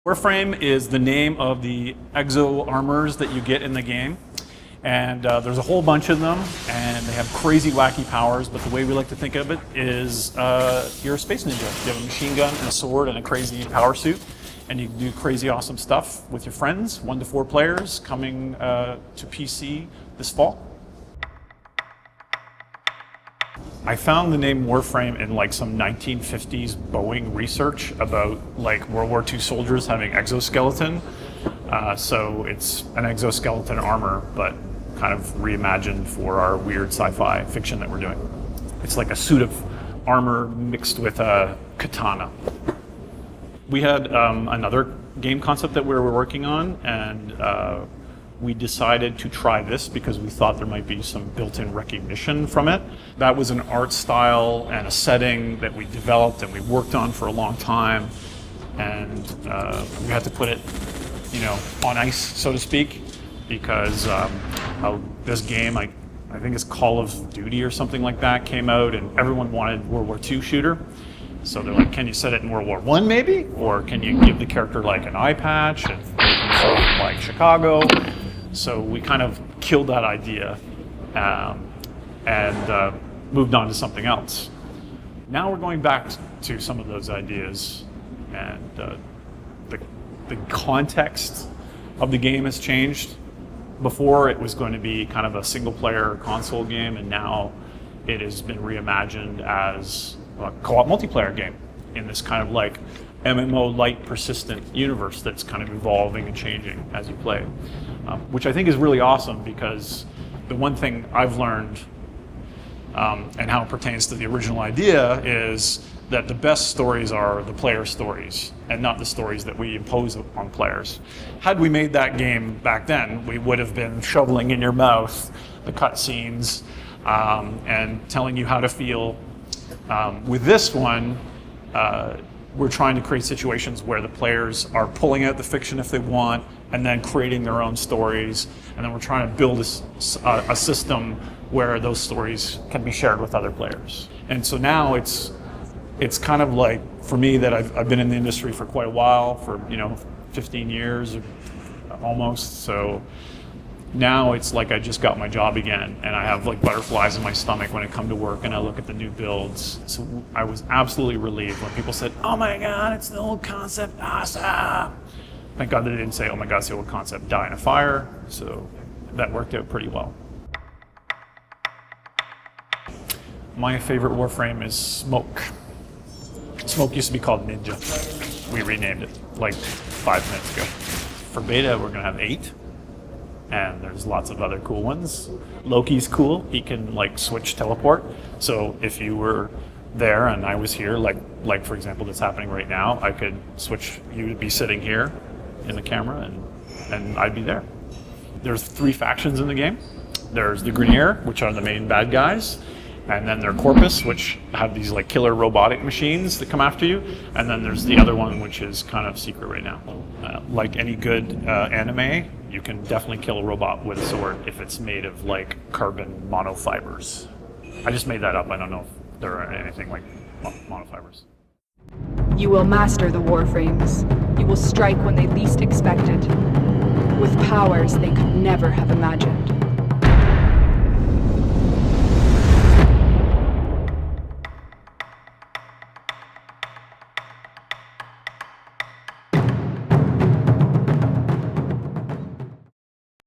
Warframe is the name of the exo armors that you get in the game. And there's a whole bunch of them, and they have crazy, wacky powers, but the way we like to think of it is you're a space ninja. You have a machine gun and a sword and a crazy power suit, and you do crazy, awesome stuff with your friends, 1 to 4 players, coming to PC this fall. I found the name Warframe in like some 1950s Boeing research about like World War II soldiers having exoskeleton. So it's an exoskeleton armor, but kind of reimagined for our weird sci-fi fiction that we're doing. It's like a suit of armor mixed with a katana. We had another game concept that we were working on, and we decided to try this because we thought there might be some built-in recognition from it. That was an art style and a setting that we developed and we worked on for a long time, and we had to put it, on ice, so to speak, because this game, I think it's Call of Duty or something like that, came out, and everyone wanted World War II shooter. So they're like, can you set it in World War I maybe? Or can you give the character like an eye patch and from like Chicago? So we kind of killed that idea and moved on to something else. Now we're going back to some of those ideas, and the context of the game has changed. Before it was going to be kind of a single player console game, and now it has been reimagined as a co-op multiplayer game in this kind of like MMO-Lite persistent universe that's kind of evolving and changing as you play, which I think is really awesome, because the one thing I've learned and how it pertains to the original idea is that the best stories are the player stories and not the stories that we impose on players. Had we made that game back then, we would have been shoveling in your mouth the cutscenes and telling you how to feel. With this one, we're trying to create situations where the players are pulling out the fiction if they want, and then creating their own stories, and then we're trying to build a system where those stories can be shared with other players. And so now it's kind of like, for me, that I've been in the industry for quite a while, for 15 years almost. So now it's like I just got my job again, and I have like butterflies in my stomach when I come to work and I look at the new builds. So I was absolutely relieved when people said, "Oh my God, it's the old concept, awesome!" Thank God they didn't say, "Oh my God, it's the old concept, die in a fire." So that worked out pretty well. My favorite Warframe is Smoke. Smoke used to be called Ninja. We renamed it like 5 minutes ago. For beta, we're gonna have 8. And there's lots of other cool ones. Loki's cool. He can like switch teleport. So if you were there and I was here, like for example, that's happening right now, I could switch. You would be sitting here in the camera, and I'd be there. There's 3 factions in the game. There's the Grineer, which are the main bad guys, and then there's Corpus, which have these like killer robotic machines that come after you, and then there's the other one, which is kind of secret right now. Like any good anime, you can definitely kill a robot with a sword if it's made of like carbon monofibers. I just made that up. I don't know if there are anything like monofibers. You will master the Warframes. You will strike when they least expect it, with powers they could never have imagined.